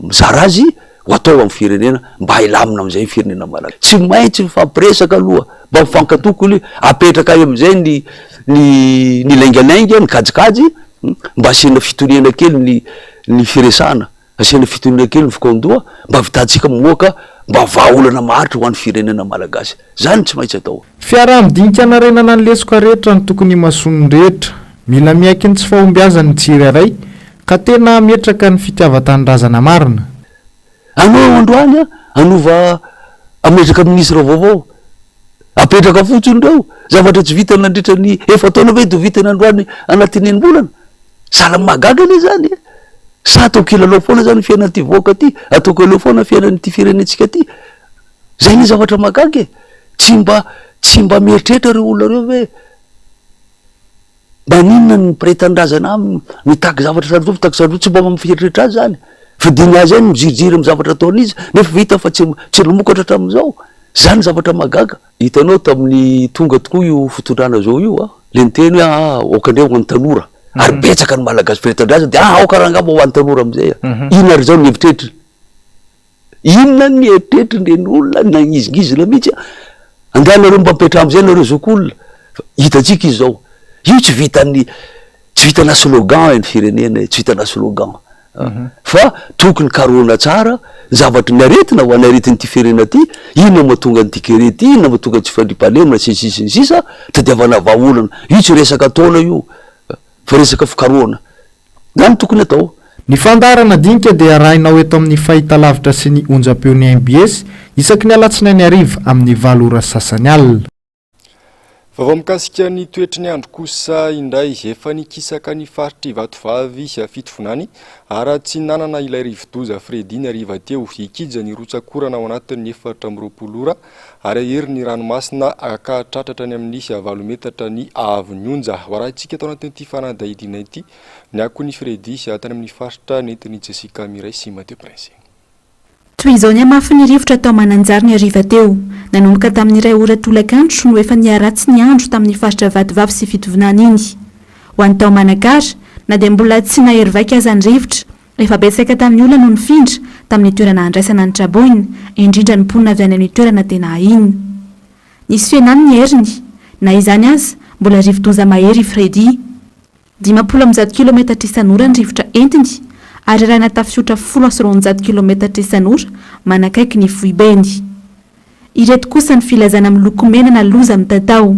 mizara azy ho atao amin'ny firenena mba hilamina am'izay firenena malagasy tsy maintsy mifampiresaka aloha mba mifankatokony apetraka am'izay ny laingalainga ny kajikajy mba asiana fitonena kely ny firesana asiana fitonena kely ny fikondoa mba vitantsika mamoaka mba vahaolana maharitra ho an'ny firenena malagasy zany tsy maintsy atao fiaraha-midinika anarenana ny lesoka rehetra ny tokony masonony rehetra mila miaiky ny tsy fahombiazany tsiry aray ka tena metraka ny fitiava-tanindrazana marina anao androany anova ametraka ministra vaovao apetraka fotsiny reo zavatra tsy vitany nandritra ny efa taona ve do vitany androany anatin'ny enimbolana sala magaga ane zany sa atao kilalao foana zany fiainan'ity voaka ty atao kilalao foana fiainan'ity firenentsika ty zay ny zavatra magaga tsy mba mieritreritra reo olona reo ve mba ninona ny prétendrazana mitaky zavatra sarotro mitaky sarotro tsy mba mifieritretra azy zany fa diny azy any mijirijiry amy zavatra ataon'izy nefa vita fa tsy namokatra hatram'izao zany zavatra magaga hitanao tamin'ny tonga tokoa io fitondrana zao io le niteny hoe okandreo hoan'ny tanora ary betsaka ny malagasy prétendrazana de aokarangamba ho an'ny tanora amizay ino ary zao ny hevitretriny inona ny eritreritry olona nagnizigizina mihitsy andehanareo mpampetra am'izay nareo zokoolona hitatsika izy zao io tsy vitana slogan ny firenena tsy vitana slogan fa tokony karoana tsara zavatra ny aretina ho any aretin'ity firenena ty inona mahatonga ny tikerety inona mahatonga tsy fandripalemina sisisiny sisa tadiavana vahaolana io tsy resaka taona io fa resaka fikaroana zany tokony atao. Ny fandarana dinika dia arahinao eto amin'ny fahitalavitra sy ny onjam-peon'ny MBS isaky ny alatsinainy ariva amin'ny 7 ora sasany alina. Vavao mikasika ny toetry ny andro kosa indray efa nikisaka ny faritry Vatovavy sy Fitovonany ary tsy nanana ilay rivodoza Fredy ny ariva teo ikija ny rotsakorana ao anatin'ny 420 ora ary aherin'ny ranomasina akatratratra ny amin'ny 9 metatra ny avon'onja ho arahintsika tao anatin'ity fanadahidina ity ny akon'ny Fredy sy atany amin'ny faritra nentin'ny Jessica Miray sy Mateo Prince. Toy izao ny amafy ny rivotra tao Mananjary ny ariva teo nanomboka tamin'ny 2 ora tolakandro no efa niaratsy ny andro tamin'ny faritra Vatovavy sy Fitovonany iny. Ho an'ny tao Manakary na dia mbola tsy nahery vaika aza ny rivotra efa betsaka tamin'ny olona no nifindra tamin'ny toerana andraisana ny traboiny indrindra ny mponina avy any amin'ny toerana tena iny. Nisy fienany ny heriny na izany aza mbola rivodoza mahery Fredy 50 km isan'ora ny rivotra entiny ary raina tafiotra 10 km isan'ora manakaiky ny Vohibeny. Ireto kosa ny filazana amin'ny loko mena na loza amin'ny tatao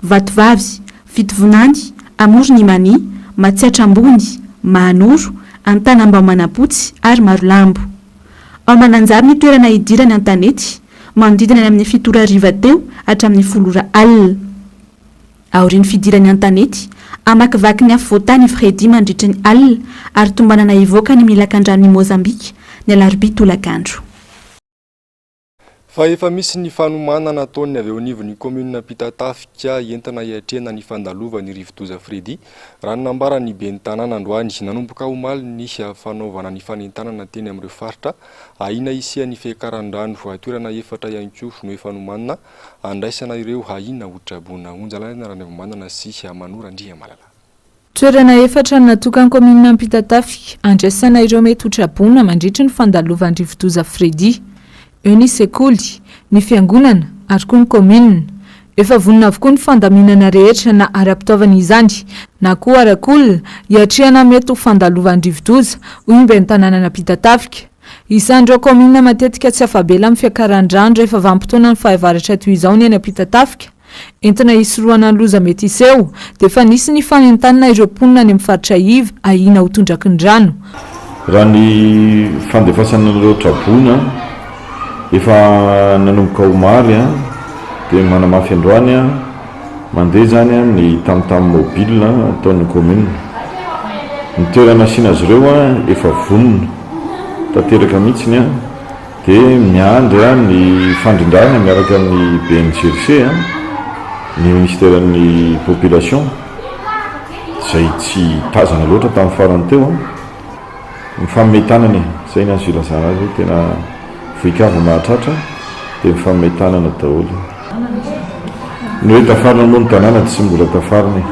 Vatovavy, Fitovonany, Amoronimany, Matsiatrambony, Mahanoro, Antanambamanapotsy ary Marolambo. Ao Mananjary ny toerana idirany an-tanety manodidina any amin'ny 7 ora ariva teo hatramin'ny 10 ora alina. Aorian'ny fidirany an-tanety amakivaky ny afovoatany Fredy mandritra ny alina ary tombanana ivoaka ny milakan-drano ny Mozambika ny alarobia tolakandro. Fa efa misy ny fanomana nataony avy eo anivon'ny commune Pitatafika entina hiatrena ny fandalovany rivodoza Fredy raha nambarany ben'ny tanàna androany nanomboka omaly ny fanaovana ny fanentanana teny amin'ireo faritra ahina isian'ny fekaran-drano atoerana 4 ihany koa no efa nomanina andraisana ireo ahina otrabona onjalana raha manana sy Manora Andriamalala. Toerana 4 natokany commune Pitatafika andraisana ireo mety otrabona mandritra ny fandalovany rivodoza Fredy. Eo ny sekoly, ny fiangonana ary koa ny commune. Efa vonona avokoa ny fandaminana rehetra na ara-pitaovana izany na koa arakolona hiatrehana mety ho fandalovany rivodoza hoy ny ben'ny tanàna Pitatafika. Isan'ireo commune matetika tsy afabela amin'ny fiakaran-drano rehefa vanim-potoana ny fahavaratra toy izao ny eny Pitatafika. Entina hisorohana ny loza mety iseho dia efa nisy ny fanentanana ireo mponina any amin'ny faritra Iva ahina ho tondraky ny rano. Raha ny fandefasana ireo trabona efa nanomboka omaly dia manamafy androany mandeha zany ny tamtam mobile ataon'ny commune. Ny toerana asiana azy ireo efa vonona tanteraka mihitsiny dia miandry ny fandrindrana miaraka amin'ny BNCRC ny ministèren'ny population izay tsy tazana loatra tamin'ny farany teo ny fametanany izay ny azo ilazana azy tena vohikava mahatratra dia ny fametanana daholo. Ny hoe tafarina moa ny tanàna tsy mbola tafariny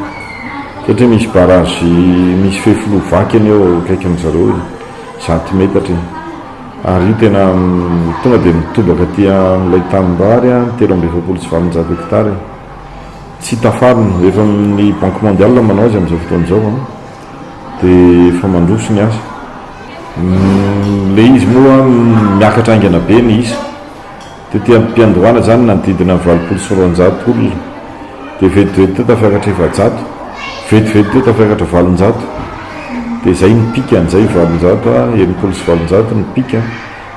satria misy barage misy fefilo vaky any eo akaiky amin'zareo centimetatra ary io tena tonga dia mitobaka aty amin'ilay tanimbary 370 hektara tsy tafarina efa ny banque mondiale manao azy amin'izao fotoan'izao dia efa mandroso ny azy. Le izy moa miakatra aingana be ny izy dia mpiandohana zany nanodidina 700 olona dia vetivety teo tafiakatra 700 vetivety teo tafiakatra 700 dia izay ny pika an'izay 700 enimpolo sy 700 ny pika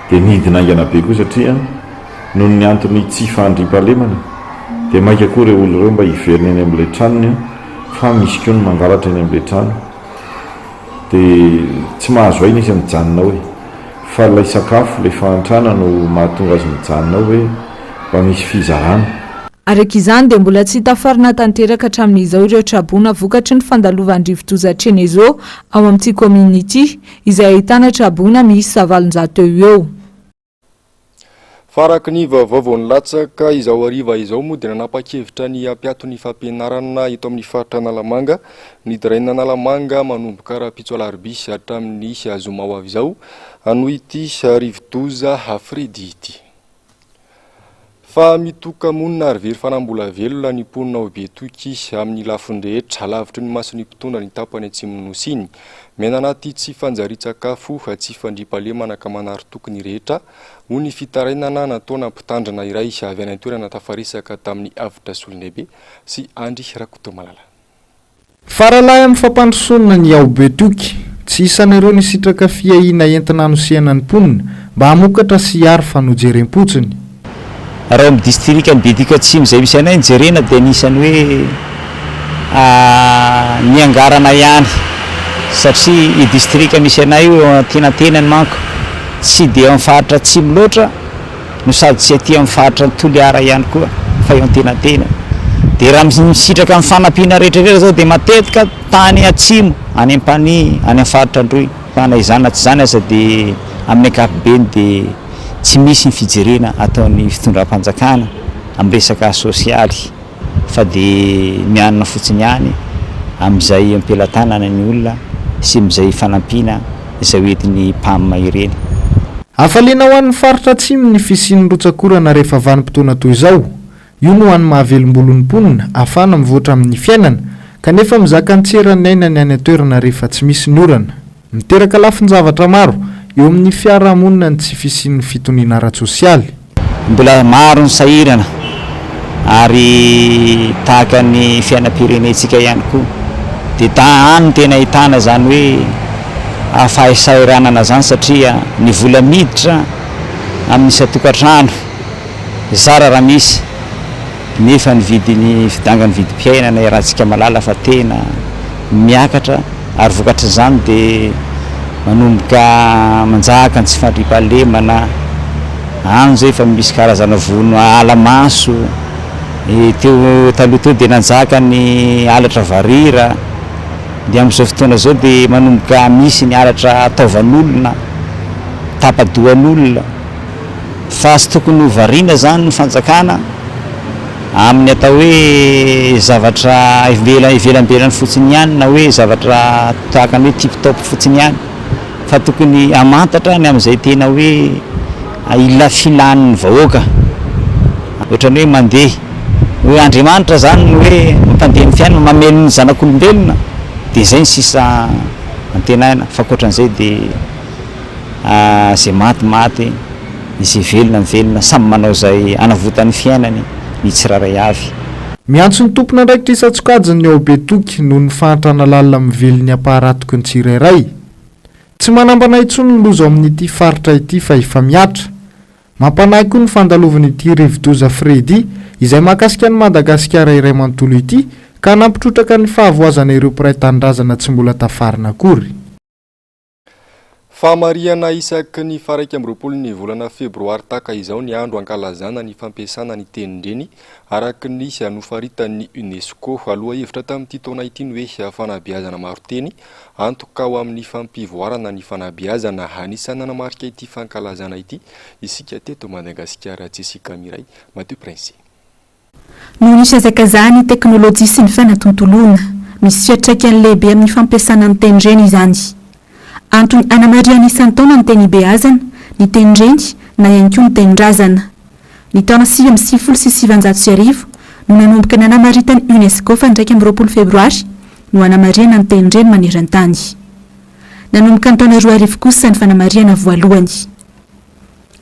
dia nidina aingana be koa satria noho ny antony tsy fandriam-pahalemana dia maika koa ireo olo ireo mba hiverina eny amin'ilay tranony fa misy koa ny mangalatra eny amin'ilay trano dia tsy mahazo aina izy mijanona hoe fa ilay sakafo ilay fahantrana no mahatonga azy mijanona hoe mba misy fizarana. Araka izany dia mbola tsy tafarina tanteraka hatramin'izao ireo trabona vokatry ny fandalovany rivodoza Trenezo ao amin'ity community izay ahitana trabona miisa 700 eo. Faraky ny vaovao ny latsaka izao hariva izao moa dia nanapa-kevitra ny ampiato ny fampianarana eto amin'ny faritra Analamanga. Ny diraina Analamanga manomboka rahampitso alarobia hatramin'ny zoma ho avy izao anoho ity rivo-doza Fredy ity. Fa mitoka monina ary very fanambola velona ny mponina ao Betoky amin'ny lafiny rehetra lavitry ny masony mpitondra ny tapany atsimon'ny nosy iny. Mena anaty tsy fanjari-tsakafo tsy fandriam-pahalemana ka manary tokony rehetra ho ny fitarainana nataona mpitandrana iray avy any an-toerana tafarisaka tamin'ny avitra Solonebe sy Andry Rakotomalala. Faralahy amin'ny fampandrosonina ny ao Betoky tsy isan'ireo ny sitraka fiahina entina anosehana ny mponina mba hamokatra sy hiaro fanojerem-potsiny. Raha amin'ny distrika ny Betoky atsimo izay misy anay jerena dia nisany hoe niangarana ihany satria i distrika misy anay io antenatenany manko tsy dia amin'ny faritra atsimo loatra no sady tsy aty amin'ny faritra Toliara ihany koa fa eo antenatena. Dia raha misitraka amin'ny fanampiana rehetrarehetra zao dia matetika tany atsimo any Ampani any amin'ny faritra Androy fa na izany na tsy izany aza dia amin'ny ankapobeny dia tsy misy ny fijerena ataon'ny fitondram-panjakana amin'ny resaka sosialy fa dia mianana fotsiny ihany amin'izay ampelantanana ny olona sy amin'izay fanampiana izay hoentin'ny mpamina ireny. Hafaliana ho an'ny faritra atsimo ny fisian'ny rotsakorana rehefa vanim-potoana toy izao. Io no an'ny mahavelom-bolon'ny mponina ahafahana mivoatra amin'ny fiainana kanefa mizaka ny tserany ainany any an-toerana rehefa tsy misy ny orana. Miteraka lafin-javatra maro eo amin'ny fiarahamonina ny tsy fisian'ny fitoniana ara-tsosialy. Mbola maro ny sahirana ary tahaka ny fiainam-pirenentsika ihany koa dia any tena ahitana zany hoe fahasairanana zany satria ny vola miditra amin'ny isa-tokantrano zara raha misy nefa ny vidiny fidangany vidim-piainana iarahantsika malala fa tena miakatra ary vokatra zany dia manomboka manjaka ny tsy fandriam-pahalemana any zay fa misy karazana vono ala-maso teo taloha teo dia nanjaka ny alatra varira dia amin'izao fotoana zao dia manomboka misy ny alatra taovan'olona tapadohan'olona fa sy tokony ho variana zany ny fanjakana amin'ny atao hoe zavatra ivelambelany fotsiny ihany na hoe zavatra tahaka ny hoe tip-top fotsiny ihany fa tokony hamantatra ny amin'izay tena hoe ila filan'ny vahoaka ohatrany hoe mandeha hoe Andriamanitra zany hoe mampandeha ny fiainana mameno ny zanak'olombelona dia izay ny sisa antenaina fa ankoatran'izay dia zay maty izay velona samy manao izay anavotany fiainany ny tsiraray avy. Miantso ny tompona ndraikitra isa-tsokajiny ny ao Betoky noho ny fahantrana lalina mivelony ampaharatoky ny tsirairay. Tsy manambana intsony ny loza amin'ity faritra ity fa efa miatra. Mampanahy koa ny fandalovana ity rivo-doza Fredy izay mahakasika ny Madagasikara iray manontolo ity ka nampitrotraka ny fahavoazana ireo mpiray tanindrazana tsy mbola tafarina akory. Famariana isaky ny faraiky amby roapolo ny volana febroary taka izao ny andro ankalazana ny fampiasana ny tenindreny araky ny nofaritan'ny UNESCO aloha hevitra tamin'ity taona ity ny hoe fanabeazana maro teny antoka ao amin'ny fampivoarana ny fanabeazana anisany nanamarika ity fankalazana ity isika teto Madagasikara Jessica Miray Mathieu Prince. Noho nisy hazakazahany teknôlôjia sy ny fanatontoloana misy fiantraikany lehibe amin'ny fampiasana ny tenindreny izany. Antony anamariana isan'ny taona ny teny beazana, ny tenindreny na ihany koa ny tenindrazana. Ny taona 1970 no nanomboka ny anamaritany UNESCO fa 9 febroary no anamariana ny tenindreny maneran-tany. Nanomboka ny taona 2000 kosa ny fanamariana voalohany.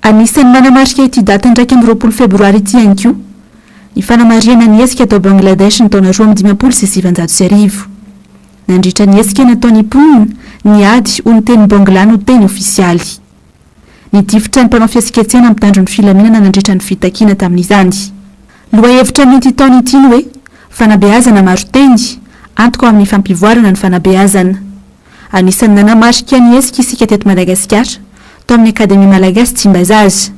Anisan'ny nanamarika ity data 9 febroary ity ihany koa ny fanamariana ny hetsika tao Bangladesh ny taona 1970. Nandritra ny hetsika nataony mponina ny ady ho ny teny Bangla no teny ofisialy. Ny tifitra ny mpanao fihetsiketsehana mitandro ny filaminana nandritra ny fitakiana tamin'izany. Lohahevitra amin'ity taona ity ny hoe fanabeazana maro teny antoka amin'ny fampivoarana ny fanabeazana. Anisan'ny nanamarika ny hetsika isika teto Madagasikara tao amin'ny Akademia Malagasy Tsimbazaza.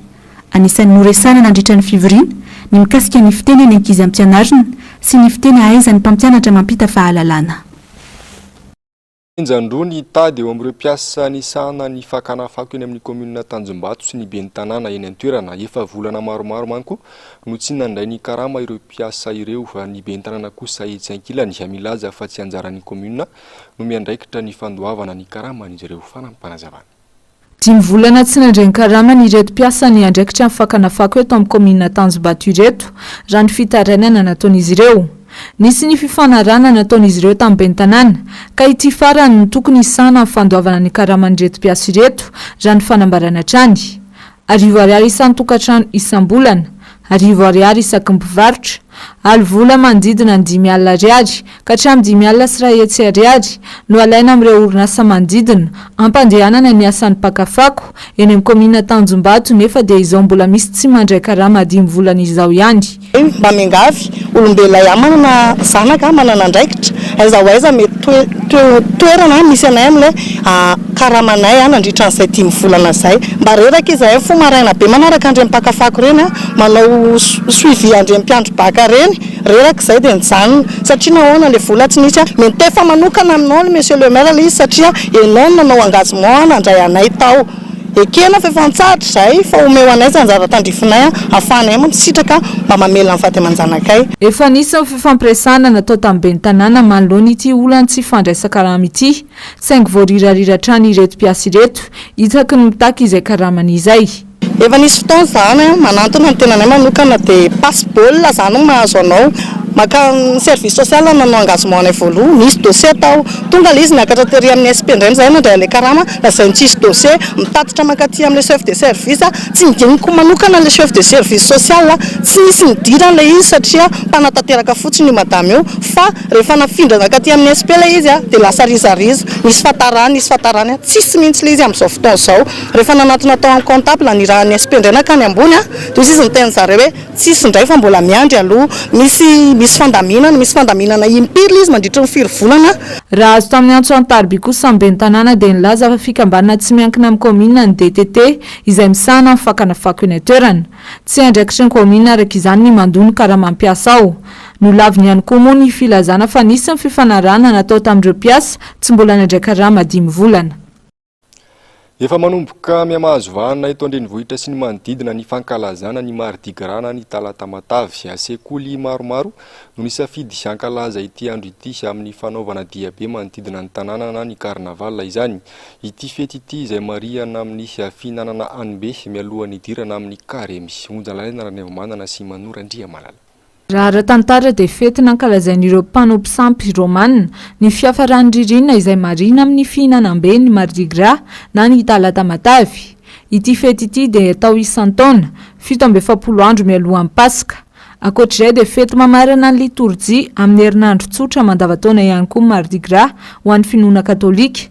Anisan'ny noresana nandritra ny fivoriana ny mikasika ny fiteny ny ankizy ampianarina sy ny fiteny ahaizan'ny mpampianatra mampita fahalalana. Injandro ny tady eo amin'ireo mpiasa ny sahana ny fakana fako eny amin'ny komuna Tanjombato sy ny ben'ny tanàna eny an-toerana efa volana maromaro manko no tsy nandray ny karama ireo mpiasa ireo ny ben'ny tanàna kosa etsy ankilany milaza fa tsy anjaran'ny komuna no miandraikitra ny fandoavana ny karama an'izy ireo fanampanazavana. 5 volana tsy nandray ny karama ny ireto mpiasa ny andraikitra ny fakana fako eto amin'ny komuna Tanjombato ireto raha ny fitarainana nataon'izy ireo. Nisy ny fifanarana nataon'izy ireo tamin'ny ben'ny tanàna ka ity farany ny tokony isana amin'ny fandoavana ny karaman'ireto mpiasa ireto raha ny fanambarana trany. 10 ariary isan'ny tokantrano isam-bolana, 10 ariary isaky ny mpivarotra, alvola manodidina ny 5 alina ariary ka hatramin'ny 5 alina sy 1 hetsy ariary no alaina amin'ireo orinasa manodidina ampandehanana ny asan'ny mpakafako eny amin'ny komuna Tanjombato nefa dia izao mbola misy tsy mandray karama 10 volana izao ihany. Mba miangavy olombelona ihany manana zanaka manana andraikitra aiza mety toerana misy anay amin'ilay karamanay nandritra an'izay 10 volana izay mba reraka izahay fo maraina be manaraka andreny mpakafako reny manao suivi andreny mpiandro baka reny reraka izay dia nijanona satria nahoana ilay vola tsy nisy mentefa manokana aminao ny monsieur le maire izy satria ianao nanao engagement nandray anay tao ekena fa efa nitsahatra izay fa omeo anay izay anjara tandrifinay ahafahanay misitraka mba mamela ny faty aman-janakay. Efa nisy ny fifampiresahana natao tamin'ny ben'ny tanàna manoloana ity olana tsy fandraisa karama ity saingy voarirarira trany ireto mpiasa ireto hitako ny mitaky izay karamany izay. Efa nisy fotoana izany manantona ny tenanay manokana dia passe-bol izany mahazo anao maka ny service social nanao engagement anay voaloha nisy dossier tao tonga ilay izy niakatra tery amin'ny SP indray izay nandray ilay karama lazainy tsisy dossier mitatitra makaty amin'ilay chef de service tsy nidigniko manokana ilay chef de service social tsy nisy nidira ilay izy satria mpanatanteraka fotsiny madame io fa rehefa nafindra makaty amin'ny SP ilay izy dia lasa rizariza nisy fatarany tsisy mihitsy ilay izy amin'izao fotoana izao rehefa nanatona tao amin'ny comptable ny raha ny SP indray nakany ambony dia izy niteny zareo hoe tsisy indray fa mbola miandry aloha misy fandaminana impirily izy mandritra ny 4 volana. Raha azo tamin'ny antso Antarby kosa amin'ny ben'ny tanàna dia nilaza fa fikambanana tsy miankina amin'ny komuna ny DTT izay misahana amin'ny fakana fako eny an-toerana. Tsy andraikitra ny komuna araka izany ny mandony karama mpiasa ao. Nolaviny ihany koa moa ny filazana fa nisy ny fifanarana natao tamin'ireo mpiasa tsy mbola nandray karama 10 volana. Efa manomboka miamahazo vahana eto an-drenivohitra sy ny manodidina ny fankalazana ny Mardi Gras na ny Talata Matavy sekoly maromaro no nisafidy hankalaza ity andro ity amin'ny fanaovana diabe manodidina ny tanàna na ny karnaval izany. Ity fety ity izay mariana amin'ny fihinanana hanimbe mialohan'ny idirana amin'ny karemy. Onjalalaina Ranevomanana sy Manorandria Malala. Raha tantara dia fety nankalazain'ireo mpanao mpisampy romanina ny fiafarany ririna izay marina amin'ny fihinanam-be ny Mardi Gras na ny Talata Matavy. Ity fety ity dia atao isan-taona 17 andro mialohan'ny Pasika. Ankoatr'izay dia fety mamarana ny liturjia amin'ny herinandro tsotra mandavataona ihany koa Mardi Gras ho an'ny finoana katolika.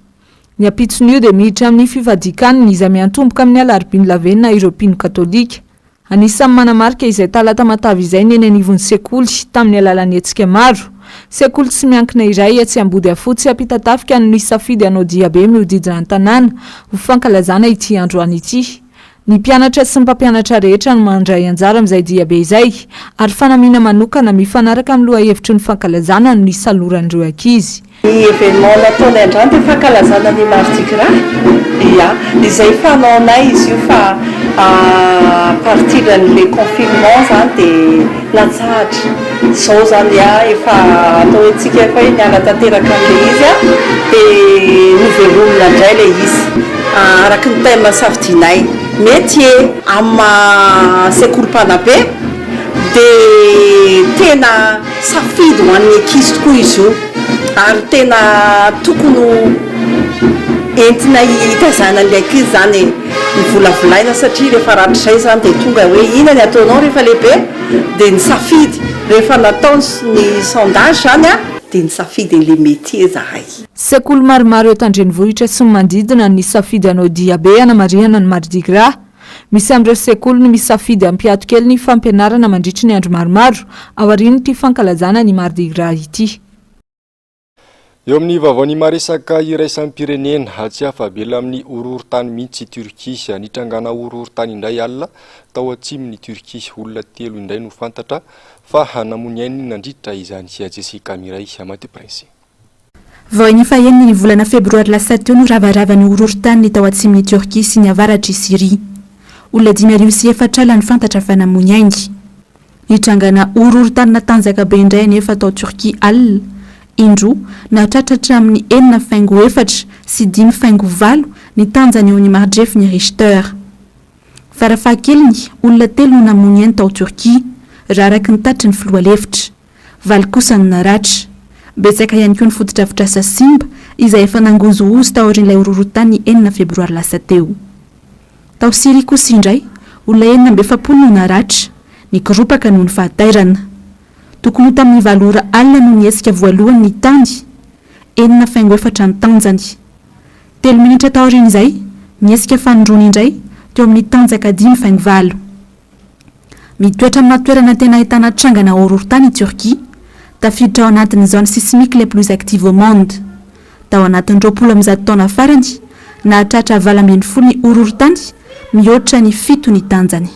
Ny ampitson'io dia miditra amin'ny fivadikaniny izay miantomboka amin'ny alarobia lavenina ireo mpino katolika. Anisan'ny manamarika izay Talata Matavy izay ny eny anivon'ny sekoly tamin'ny alalan'ny hetsika maro. Sekoly tsy miankina iray etsy ambody afotsy ampitatafika no nisafidy hanao diabe mihodidina ny tanàna ho fankalazana ity androany ity. Ny mpianatra sy ny mpampianatra rehetra no mandray anjara amin'izay diabe izay ary fanamiana manokana mifanaraka amin'ny lohahevitry ny fankalazana no nisaloran'ireo ankizy. Ny événement nataonay androany dia fankalazana ny Mardi Gras izay fanaonay izy io fa partir le confinement zany dia latsahatra izao zany efa atao hoe efa hoe niala tanteraka an'ilay izy dia novelomina indray ilay izy araka ny thème safidinay métier amin'ny sekolim-panabe dia tena safidy ho an'ny ankizy tokoa izy io ary tena tokony entina hitazana ilay ankizy zany mivolavolaina satria rehefa ratrizay zany dia tonga hoe ina ny ataonao rehefa lehibe dia nisafidy rehefa natao ny sondage zany dia nisafidy an'ilay métier zahay. Sekoly maromaro eto an-drenivohitra sy ny manodidina nisafidy hanao diabe hanamariana ny Mardi Gras. Misy amin'ireo sekoly no misafidy ampiato kely ny fampianarana mandritra ny andro maromaro ao aorian'ity fankalazana ny Mardi Gras ity. Eo amin'ny vaovao maresaka iraisan'ny pirenena tsy afabela amin'ny horohorontany mihitsy Turkia nitrangana horohorontany indray alina tao atsimon'ny Turkia olona 3 indray no fantatra fa hanamony ainy nandritra izany Jessica Miray Mateo Prince. vao ny fahenina ny volana febroary lasa teo no ravaravany horohorontany tao atsimon'ny Turquie sy ny avaratry Syrie. Olona 504 lany fantatra fa namoy aingy. Nitrangana horohorontany natanjaka be indray nefa tao Turquie alina. Indro natratratra amin'ny 4.4 sy 5.4 ny tanjany eo ny marjefy ny Richter. Farafahakeliny olona 3 no namoy ainy tao Turquie raha araky ny tatry ny filoha lefitra. 8 kosa no naratra. Betsaka ihany koa ny fotodrafitrasa simba izay efa nangozohozy tao aorian'ilay horohorontany 4 febroary lasa teo. Tao Syrie kosa indray olona 970 no naratra. Ny koropaka noho ny fahatairana. Tokony ho tamin'ny 7 ora alina no niesika voalohany ny tany. 4.4 ny tanjany. 3 minitra tao aorian'izay niesika fanondrony indray teo amin'ny tanjaka 5.4. Mitoetra amina toerana tena ahitana trangana horohorontany Turquie. Tafiditra ao anatin'ny zone sismique les plus actives au monde. Tao anatin'ny 20 taona farany nahatratra 8.10 ny horohorontany mihoatra ny 7 ny tanjany.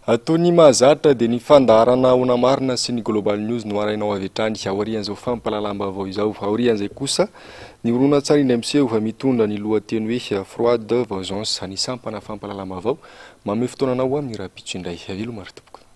Atony mahazatra dia ny fandaharana ona marina sy ny Global News no arainao avy hatrany aorian'izao fampalalam-baovao izao. Aorian'izay kosa ny horonan-tsary ny MC efa mitondra ny lohateny hoe Froide Vengeance ny sampana fampalalam-baovao. Manome fotoana anao amin'ny raha-pitso indray. Avilo maritoboka.